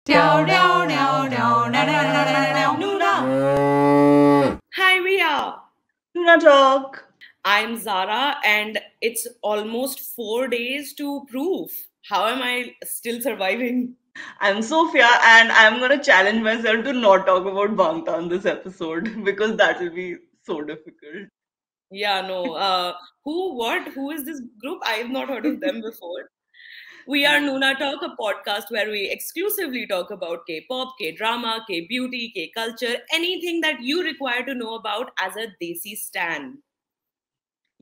Noona. Hi, Ria. NoonaTalk. I'm Zara, and it's almost 4 days to proof. How am I still surviving? I'm Sophia, and I'm gonna challenge myself to not talk about Bangtan this episode because that will be so difficult. Yeah, no. Who, what? Who is this group? I've not heard of them before. We are NoonaTalk, a podcast where we exclusively talk about K-pop, K-drama, K-beauty, K-culture, anything that you require to know about as a Desi stan.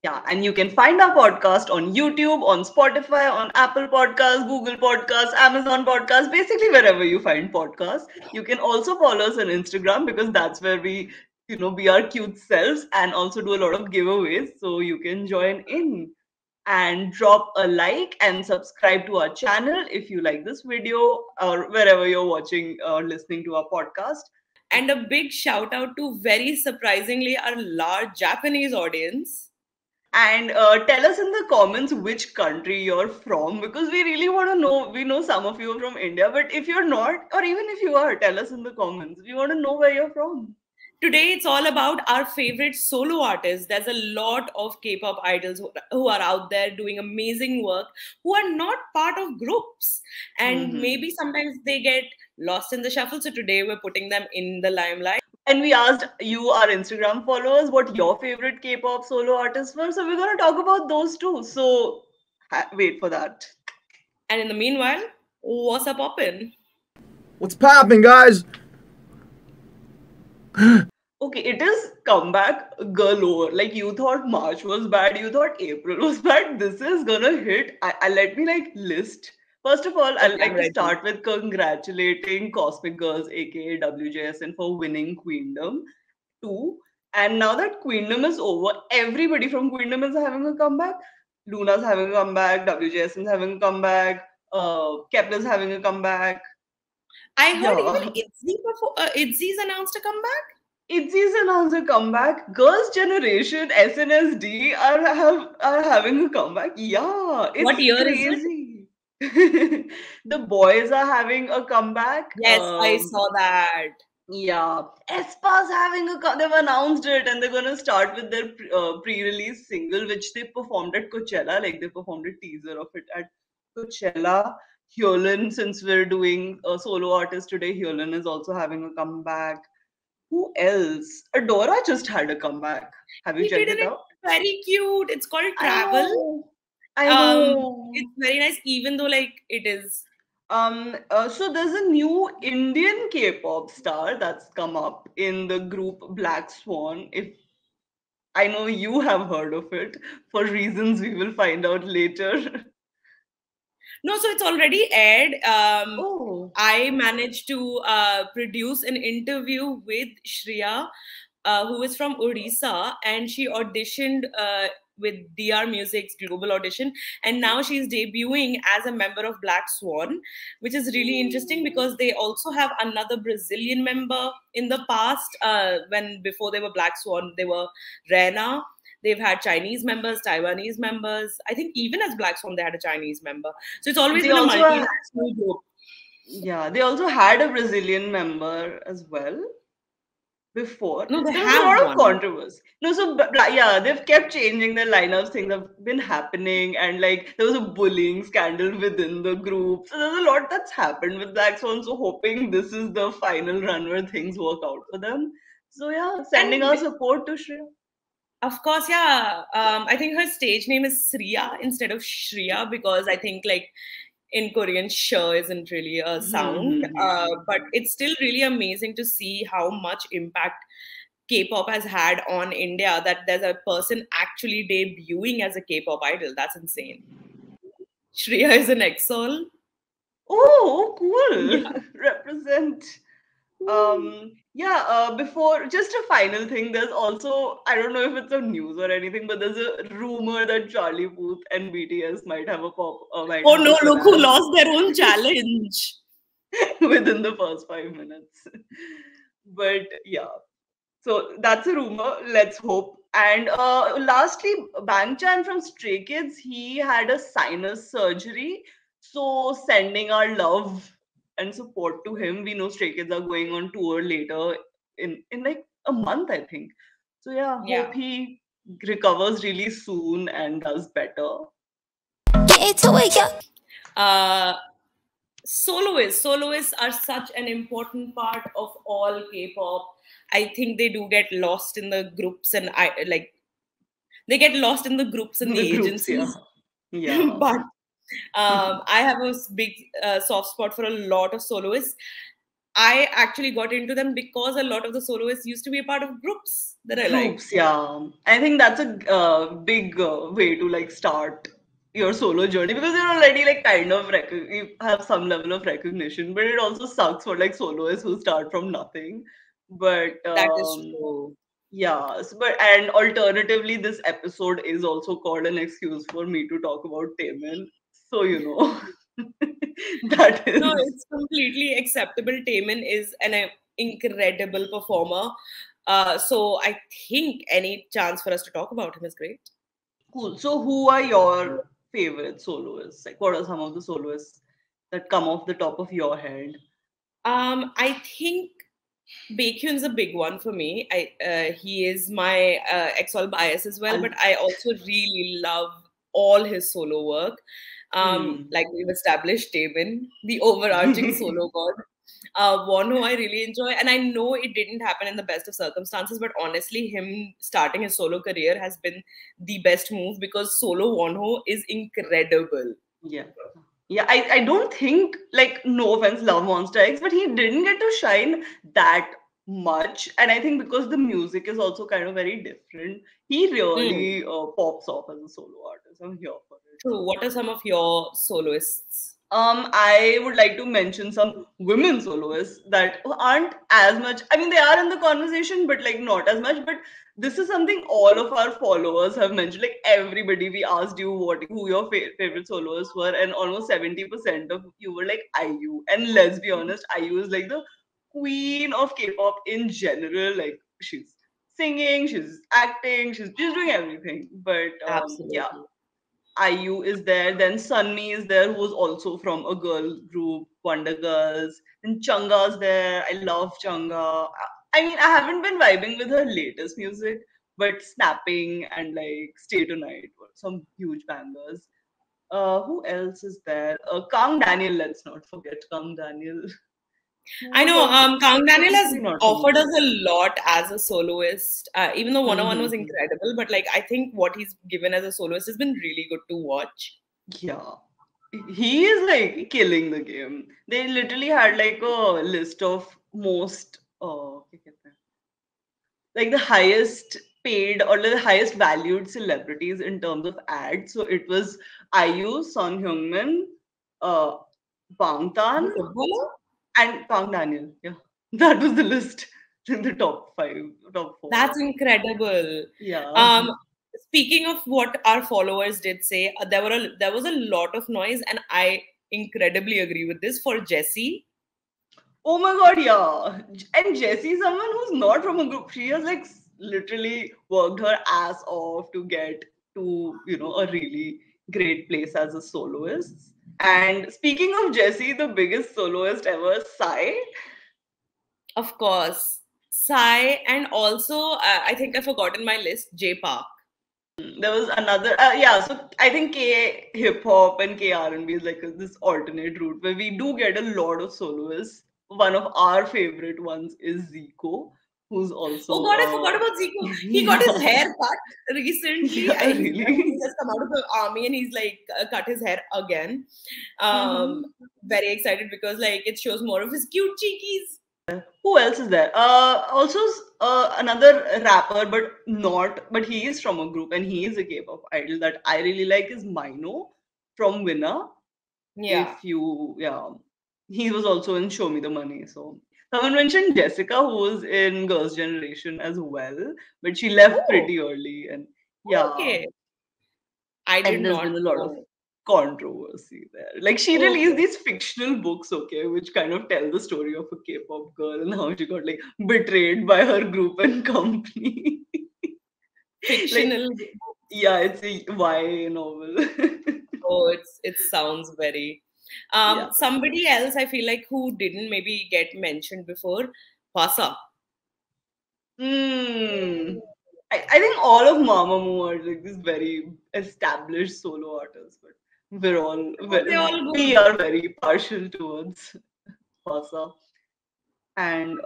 Yeah, and you can find our podcast on YouTube, on Spotify, on Apple Podcasts, Google Podcasts, Amazon Podcasts, basically wherever you find podcasts. You can also follow us on Instagram because that's where we be our cute selves and also do a lot of giveaways. So you can join in and drop a like and subscribe to our channel if you like this video or wherever you're watching or listening to our podcast. And a big shout out to very surprisingly our large Japanese audience. And tell us in the comments which country you're from because we really want to know. We know some of you are from India, but if you're not, or even if you are, tell us in the comments. We want to know where you're from. Today, it's all about our favorite solo artists. There's a lot of K pop idols who are out there doing amazing work, who are not part of groups. And Mhm. maybe sometimes they get lost in the shuffle. So today, we're putting them in the limelight. And we asked you, our Instagram followers, what your favorite K-pop solo artists were. So we're going to talk about those too. So wait for that. And in the meanwhile, what's up, poppin'? What's popping, guys? Okay, it is comeback galore. Like you thought March was bad, you thought April was bad. This is gonna hit. I let me like list. First of all, I'd Okay, I'm like to ready. start with congratulating Cosmic Girls, aka WJSN, for winning Queendom 2. And now that Queendom is over, everybody from Queendom is having a comeback. Luna's having a comeback, WJSN's having a comeback, Kepler's having a comeback. I heard Yeah. even ITZY's announced a comeback. ITZY's announced a comeback. Girls' Generation SNSD are having a comeback. Yeah, What it's year is it? crazy. The boys are having a comeback. Yes, I saw that. Yeah, aespa's having they've announced it and they're gonna start with their pre-release single, which they performed at Coachella. Like they performed a teaser of it at Coachella. Hyolyn, since we're doing a solo artist today, Hyolyn is also having a comeback. Who else? Adora just had a comeback. Have you He did, checked and it it's out? very cute. It's called I Travel. know. I know. It's very nice, even though like it is. So there's a new Indian K-pop star that's come up in the group Black Swan. If I know you have heard of it, for reasons we will find out later. No, so it's already aired. Oh. I managed to produce an interview with Shreya, who is from Odisha, and she auditioned with DR Music's global audition, and now she's debuting as a member of Black Swan, which is really interesting because they also have another Brazilian member in the past. When before they were Black Swan, they were Rena. They've had Chinese members, Taiwanese members. I think even as Black Swan, they had a Chinese member. So it's always They been a also multinational group. yeah, they also had a Brazilian member as well. Before. No, they There was a have lot of one. controversy. No, so yeah, they've kept changing their lineups. Things have been happening, and like there was a bullying scandal within the group. So there's a lot that's happened with Black Swan. So hoping this is the final run where things work out for them. So yeah, sending And our support to Shreya. of course, yeah. I think her stage name is Sriya instead of Shriya because I think like in Korean, sh isn't really a sound. But it's still really amazing to see how much impact K-pop has had on India. That there's a person actually debuting as a K-pop idol. That's insane. Shriya is an EXOL. Oh, cool. Yeah. Represent. Yeah, before just a final thing, there's also, I don't know if it's a news or anything, but there's a rumor that Charlie Puth and BTS might Oh have a no! Look who collab lost their own challenge. within the first 5 minutes. But yeah, so that's a rumor. Let's hope. And lastly, Bang Chan from Stray Kids, he had a sinus surgery. So sending our love and support to him. We know Stray Kids are going on tour later in like a month, I think. So yeah, Yeah. hope he recovers really soon and does better. Uh, Soloists are such an important part of all K-pop. I think they do get lost in the groups, and I like they get lost in the groups and The the groups, yeah. agencies. Yeah. But I have a big soft spot for a lot of soloists. I actually got into them because a lot of the soloists used to be a part of groups that I liked. Groups, yeah. I think that's a big way to like start your solo journey because you're already like kind of you have some level of recognition, but it also sucks for like soloists who start from nothing. But That is true. yeah, but and alternatively, this episode is also called an excuse for me to talk about Taemin. So you know, that No, is it's completely acceptable. Taemin is an incredible performer. So I think any chance for us to talk about him is great. cool. So who are your favorite soloists? Like, what are some of the soloists that come off the top of your head? I think baekhyun's a big one for me. He is my EXO bias as well, I'll, but I also really love all his solo work. hmm. Like we've established, Taemin, the overarching solo god. One who I really enjoy, and I know it didn't happen in the best of circumstances, but honestly, him starting his solo career has been the best move because solo Wonho is incredible. Yeah. Yeah, I don't think, like, no offense, Love Monster X, but he didn't get to shine that much. And I think because the music is also kind of very different, he Hmm, really pops off as a solo artist. I'm here for it. true. What are some of your soloists? I would like to mention some women soloists that aren't as much. I mean, they are in the conversation, but like not as much. But this is something all of our followers have mentioned. Like everybody, we asked you who your favorite soloists were, and almost 70% of you were like IU. And let's be honest, IU is like the queen of K-pop in general. Like she's singing, she's acting, she's doing everything. But yeah, Absolutely. IU is there, then Sunmi is there, who's also from a girl group, Wonder Girls. And Changa's there. I love Changa. I mean, I haven't been vibing with her latest music, but Snapping and like Stay Tonight were some huge bangers. Who else is there? Kang Daniel, let's not forget Kang Daniel, who I was know also Kang Daniel has technically not from a offered us group. a lot as a soloist, even though 101 was Mm-hmm. incredible, but like I think what he's given as a soloist has been really good to watch. Yeah. He is like killing the game. They literally had like a list of most क्या कहते हैं? Like the highest paid or the highest valued celebrities in terms of ads. So it was IU, Son Heung-min, uh, The Bangtan, footballer? and Kang Daniel. Yeah, that was the list in the top five, top four. That's incredible. Yeah. Um, Speaking of what our followers did say, there was a lot of noise, and I incredibly agree with this for Jessie. Oh my god, yeah. And Jessie, someone who's not from a group, she has like literally worked her ass off to get to, a really great place as a soloist. And speaking of Jessie, the biggest soloist ever, Sai. Of course, Psy, and also I think I forgot in my list J Park. There was another, yeah. So I think K hip hop and K R&B is like this alternate route where we do get a lot of soloists. One of our favorite ones is Zico, who's Oh also, God, I forgot about Zico. He got his yeah, hair cut recently. yeah, I think he really. just come out of the army and he's like cut his hair again. Hmm. Very excited because like it shows more of his cute cheekies. Who else is there? Also another rapper, but he is from a group and he is a K-pop idol that I really like is Mino from Winner. Yeah. If you, yeah, he was also in Show Me the Money. So someone mentioned Jessica, who was in Girls' Generation as well, but she left Oh, pretty early. And yeah, okay. I did and there's not been a lot of know. controversy there. Like she released Okay. these fictional books, okay, which kind of tell the story of a K-pop girl and how she got like betrayed by her group and company. Like, Fictional. yeah, it's a YA novel. Oh, it sounds very. Yeah. Somebody else I feel like who didn't maybe get mentioned before, Pasa. Hmm. I think all of Mamamoo are like this very established solo artists, but Oh, they're all we good. are very partial towards Pasa and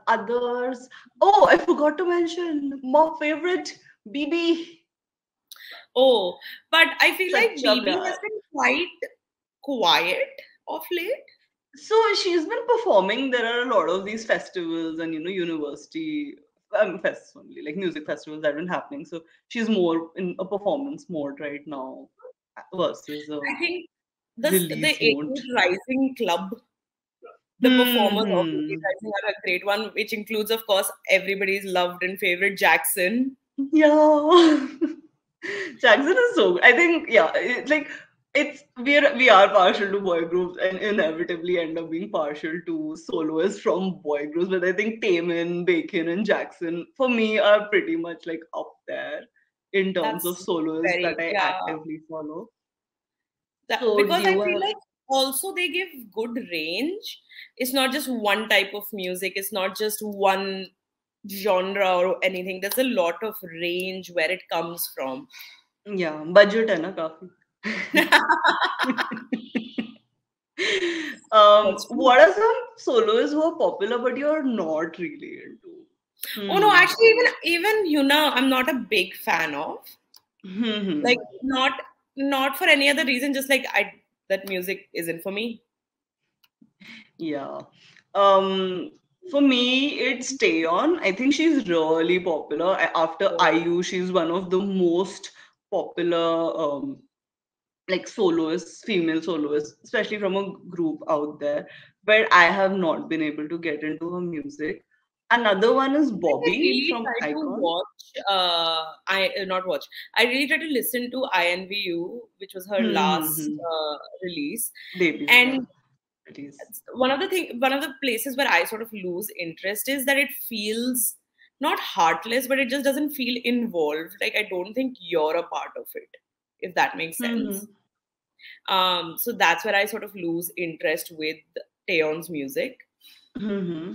others. Oh, I forgot to mention my favorite BB. Oh, but I feel like Sacha BB has Pyar. been quite quiet of late. So she's been performing. There are a lot of these festivals and university fests only, like music festivals that have been happening. So she's more in a performance mode right now versus a I think the release mode. 88 Rising Club, the performers of 88 Hmm. Rising are a great one, which includes, of course, everybody's loved and favorite Jackson. Yeah. Jackson is so good. I think yeah, like we are partial to boy groups and inevitably end up being partial to soloists from boy groups. But I think Taemin, Baekhyun, and Jackson for me are pretty much like up there in terms of That's soloists very, that I yeah. actively follow. That, So do because I you feel have like also they give good range. It's not just one type of music, it's not just one genre or anything. There's a lot of range where it comes from. yeah, budget है ना काफी. That's true. What are some soloists who are popular but you're not really into? Oh no, Hmm. actually, even Yuna, I'm not a big fan of. Hmm. Like not for any other reason, just like I that music isn't for me. Yeah. Um, for me, it's Stay On. I think she's really popular. After So IU, she's one of the most popular like soloists, female soloists, especially from a group out there. But I have not been able to get into her music. Another one is I Bobby really from try to Icon. watch. I not watch. I really try to listen to INVU, which was her last Hmm. release, Debut, yeah. and It is. one of the places where I sort of lose interest is that it feels not heartless, but it just doesn't feel involved. Like I don't think you're a part of it, if that makes sense. Hmm. So that's where I sort of lose interest with Taeyeon's music. Hmm.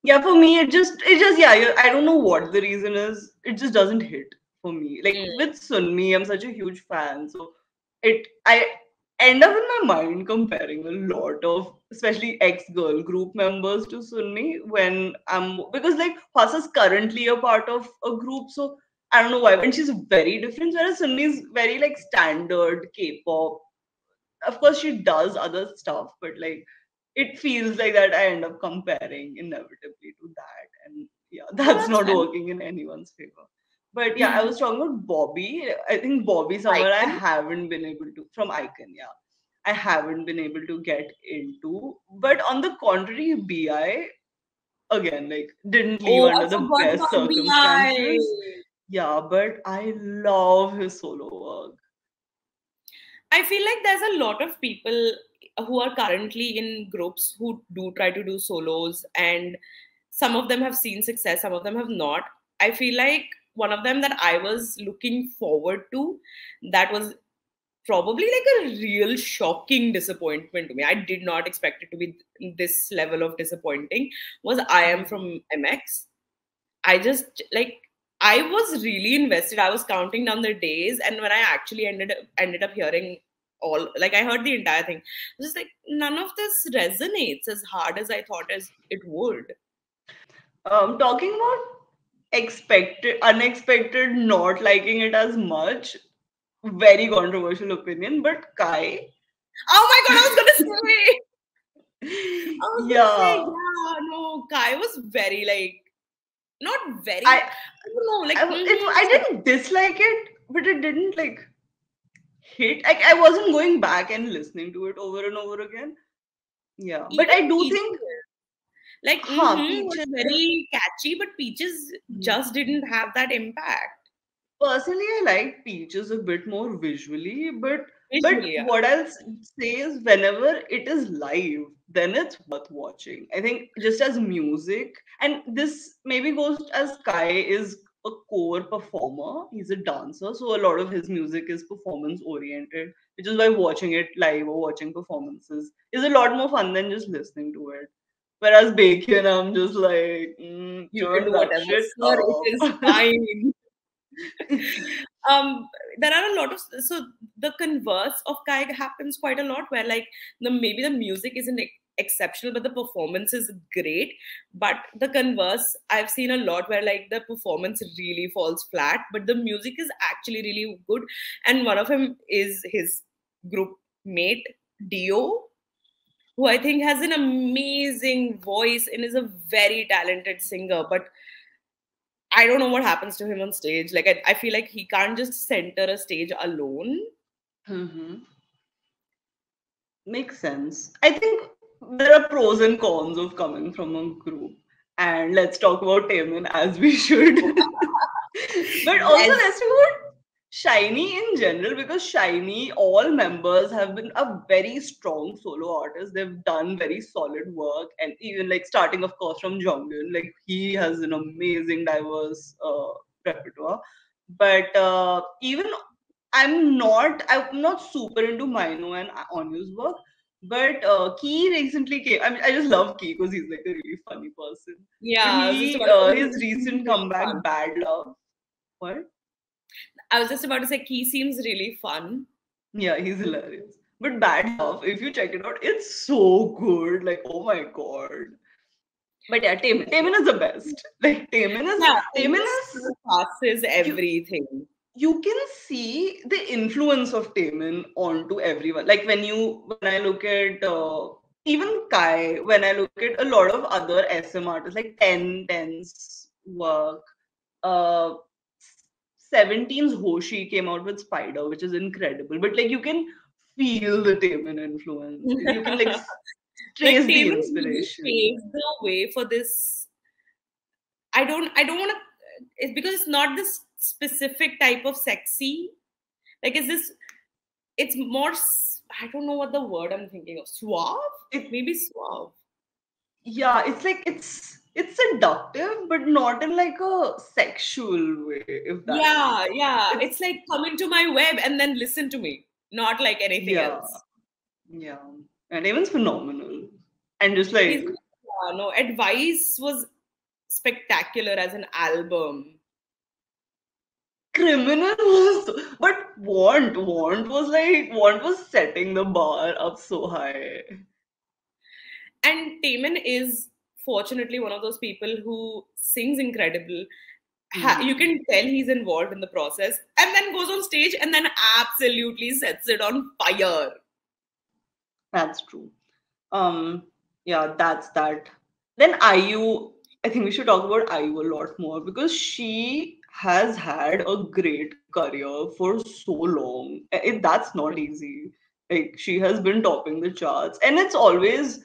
Yeah, for me, it just yeah. I don't know what the reason is. It just doesn't hit for me. Like Mm. with Sunmi, I'm such a huge fan, so I end up in my mind comparing a lot of especially ex-girl group members to Sunmi when I'm because like Hasa's currently a part of a group, so I don't know why. And she's very different, whereas Sunmi is very like standard K-pop. Of course she does other stuff, but like it feels like that I end up comparing inevitably to that, and yeah, Oh, that's that's not fine. working in anyone's favor. But yeah, I was talking about Bobby. I think Bobby somewhere I Icon. haven't been able to from Icon, yeah, I haven't been able to get into. But on the contrary, Bi again like didn't leave Oh, I under the forgot best about BI. circumstances. Yeah, but I love his solo work. I feel like there's a lot of people who are currently in groups who do try to do solos, and some of them have seen success, some of them have not. I feel like one of them that I was looking forward to, that was probably like a real shocking disappointment to me. I did not expect it to be this level of disappointing. Was I Am from MX. I just like I was really invested. I was counting down the days, and when I actually ended up hearing all, like I heard the entire thing, I was just like, none of this resonates as hard as I thought as it would. Talking about unexpected, not liking it as much. Very controversial opinion, but Kai, Oh my god, I was gonna say, I was gonna say, yeah, yeah, no, Kai was very like not very, I, I don't know, like I didn't dislike it, but it didn't like hit. Like I wasn't going back and listening to it over and over again. Yeah, but even I do Peaches, think, like was Peaches. very catchy, but Peaches just didn't have that impact Personally, I like Peaches a bit more visually, but visually. Yeah. what I'll say is whenever it is live, then it's worth watching. I think just as music, and this maybe goes as Kai is a core performer. He's a dancer, so a lot of his music is performance oriented, which is why watching it live or watching performances is a lot more fun than just listening to it. Whereas Baekhyun, I'm just like, You can turn do that whatever, shit sir. It up. is fine. There are a lot of, so the converse of Kai happens quite a lot, where like maybe the music isn't exceptional but the performance is great, but the converse I've seen a lot where like the performance really falls flat but the music is actually really good. And one of him is his group mate Dio, who I think has an amazing voice and is a very talented singer, but I don't know what happens to him on stage. Like, I feel like he can't just center a stage alone. Mm-hmm. Makes sense. I think there are pros and cons of coming from a group. And let's talk about Taemin as we should. But also Yes. let's talk about Shiny in general, because Shiny, all members have been a very strong solo artist. They've done very solid work, and even like starting, of course, from Jonghyun, like he has an amazing, diverse repertoire. But even I'm not super into Mino and Anu's work, but Key recently came. I mean, I just love Key because he's like a really funny person. But Yeah, I was just about to say his he seems recent really comeback, fun. Bad Love. What? I was just about to say he seems really fun. Yeah, he's hilarious. But Bad Love, if you check it out, it's so good. Like, oh my god. But yeah, Taemin is the best. Like Yeah, he Taemin just is surpasses you everything. you can see the influence of Taemin onto everyone. Like when I look at even Kai, when I look at a lot of other SM artists like Ten's work, uh 17's Hoshi came out with Spider, which is incredible. But like you can feel the Taemin influence. You can like Like trace the Taemin really inspiration. paved the way for this. I don't want to. It's because it's not this specific type of sexy. Like, is this? It's more. I don't know what the word I'm thinking of. Suave, It maybe suave. Yeah, it's like it's seductive, but not in like a sexual way, if that makes Yeah, sense. yeah. It's It's like come into my web and then listen to me, not like anything yeah, else. yeah. And Evan's phenomenal. And just He's like yeah, no, Advice was spectacular as an album. Criminal was but Want was setting the bar up so high. And Taman is fortunately one of those people who sings incredible. You Hmm. can tell he's involved in the process and then goes on stage and then absolutely sets it on fire. That's true. Um, yeah, that's that. Then IU, I think we should talk about IU a lot more because she has had a great career for so long. That's not easy. Like she has been topping the charts, and it's always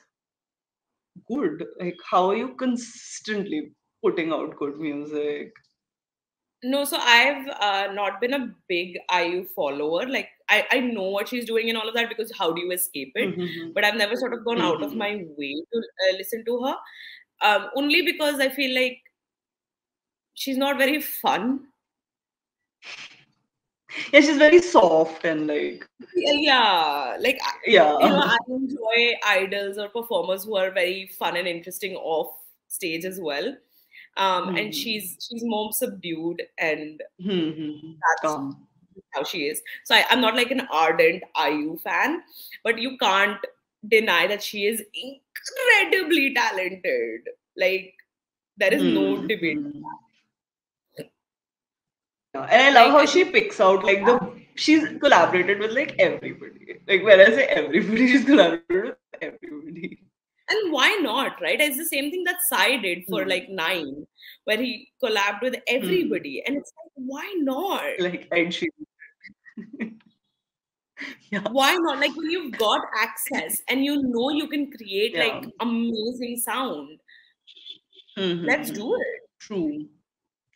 good. Like how are you consistently putting out good music? No, so I've not been a big IU follower. Like, I know what she's doing and all of that because how do you escape it? Mm-hmm. But I've never sort of gone out of Mm-hmm. my way to listen to her. Only because I feel like she's not very fun. Yeah, she's very soft and like Yeah, like yeah. I enjoy idols or performers who are very fun and interesting off stage as well. And Mm-hmm. she's more subdued, and Mm-hmm. that's Come. how she is. So I'm not like an ardent IU fan, but you can't deny that she is incredibly talented. Like there is no debate. Mm-hmm. Yeah, and I love Like how I she think, picks out like she's collaborated with like everybody. Like when I say everybody, she's collaborated with everybody. and why not, right? It's the same thing that Psy did for Hmm. like Nine, where he collabed with Hmm. everybody, and it's like, why not? Like Ed Sheeran. Yeah. Why not? Like when you've got access and you know you can create Yeah. like amazing sound, let's Mm-hmm. do it. True.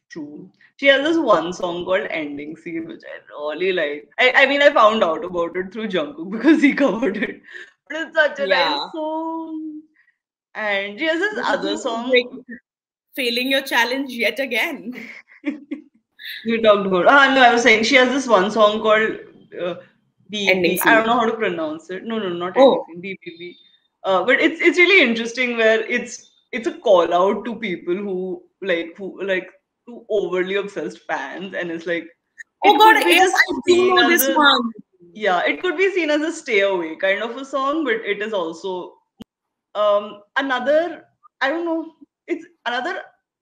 True. She has this one song called Ending Scene, which I really like. I mean, I found out about it through Jungkook because he covered it. But it's such a nice Yeah. song. And she has this Look at other you song. failing your challenge yet again. You talked about. No, I was saying she has this one song called uh, Ending BB. I don't scene. know how to pronounce it. No, not Oh, anything. BBB. But it's really interesting where it's a call out to people who to overly obsessed fans, and it's like oh it God, could be yes, just I do seen know as this a one. yeah, it could be seen as a stay away kind of a song, but it is also another, I don't know, it's another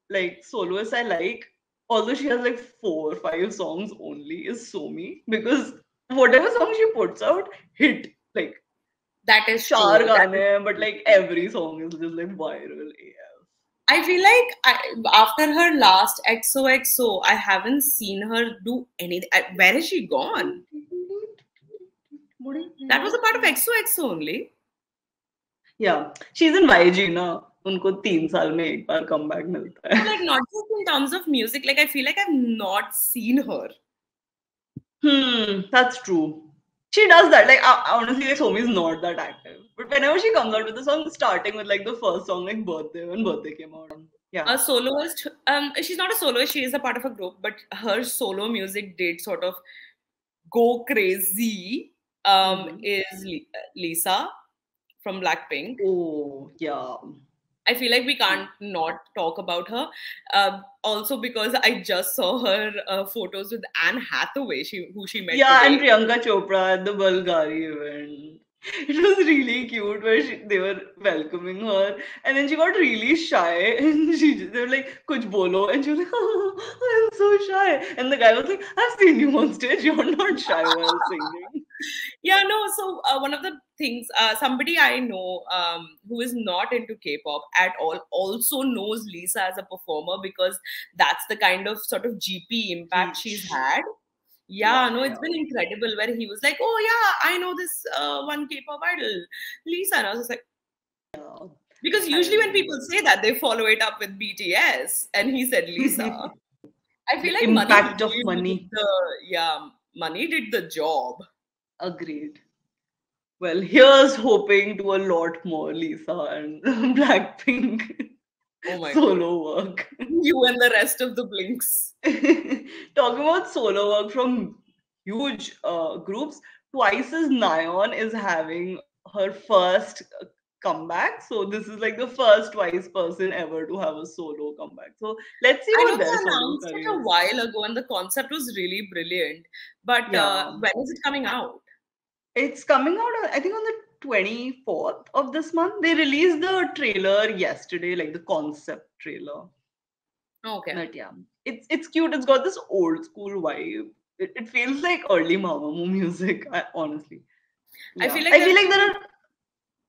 like soloist I like, although she has like 4 or 5 songs only, is Somi, because whatever song she puts out hit like That is char true. That gaane is hain, but like every song is just like viral AF. I feel like after her last XOXO, I haven't seen her do anything. Where has she gone? That was a part of XOXO only. Yeah, she's in YG ना, उनको 3 साल में एक बार comeback मिलता No, है. like not just in terms of music. Like I feel like I've not seen her. That's true. She does that. Like honestly, like Somi is not that active. But whenever she comes out with a song, starting with like the first song, like Birthday, when Birthday came out. Yeah. A soloist, she's not a soloist, she is a part of a group, but her solo music did sort of go crazy. Is Lisa from Blackpink. Oh, yeah. I feel like we can't not talk about her. Also because I just saw her photos with Anne Hathaway, who she met Yeah, and today. Priyanka Chopra at the Bulgari event. It was really cute where they were welcoming her, and then she got really shy, and they were like, "Kuch bolo," and she was like, "Oh, I'm so shy." And the guy was like, "I've seen you on stage. You're not shy while singing." Yeah, no. So one of the things, somebody I know who is not into K-pop at all, also knows Lisa as a performer because that's the kind of sort of GP impact she's Reach. had. Yeah, Yeah, no, it's yeah. been incredible. Where he was like, "Oh yeah, I know this one K-pop idol, Lisa," and I was just like, Yeah, because I usually when people remember. say that, they follow it up with BTS, and he said Lisa. I feel The like impact of money. Money did the job. Agreed. Well, here's hoping to a lot more Lisa and Blackpink Oh my God, solo work. you and the rest of the Blinks. Talking about solo work from huge groups, Twice's Nyan is having her first comeback. So this is like the first Twice person ever to have a solo comeback. So let's see I know what they their solo announced it a careers. while ago, and the concept was really brilliant. But Yeah. when is it coming out? It's coming out, I think, on the 24th of this month. They released the trailer yesterday, like the concept trailer. Okay. But yeah, it's cute. It's got this old school vibe. It feels like early Mamamoo music, honestly. I Yeah, feel like I there feel like should there be. are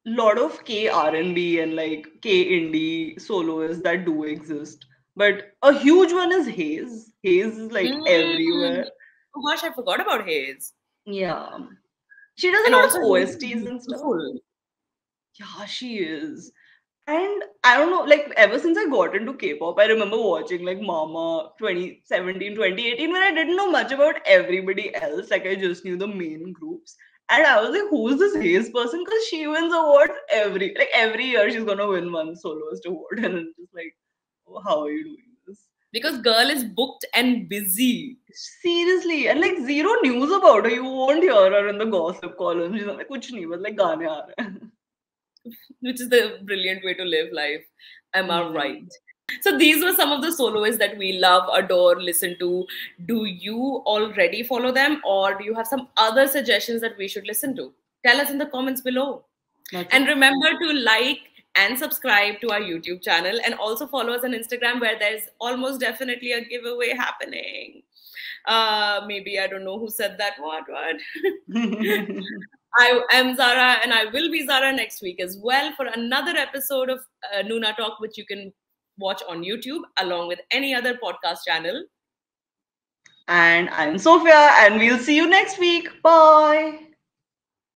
a lot of K R&B and like K indie soloists that do exist. But a huge one is Haze. Haze is like Mm. everywhere. Oh gosh, I forgot about Haze. Yeah. She does a And lot also, of Haze is OSTs and stuff. beautiful. Yeah, she is. And I don't know, like ever since I got into K-pop, I remember watching like Mama 2017, 2018, when I didn't know much about everybody else. Like I just knew the main groups. And I was like, who's this Haze person? Because she wins awards every year she's gonna win one soloist award. And it's just like, oh, how are you doing this? Because girl is booked and busy, Seriously, and like zero news about her. You won't hear her in the gossip column. She's like, कुछ नहीं, बस like गाने आ रहे हैं. which is the brilliant way to live life. Am I right? Hmm. So these were some of the soloists that we love, adore, listen to. Do you already follow them, or do you have some other suggestions that we should listen to? Tell us in the comments below. That's And it. remember to like and subscribe to our YouTube channel, and also follow us on Instagram, where there's almost definitely a giveaway happening. Maybe I don't know who said that. What? I am Zara, and I will be Zara next week as well for another episode of NoonaTalk, which you can watch on YouTube along with any other podcast channel. And I'm Sophia, and we'll see you next week. Bye.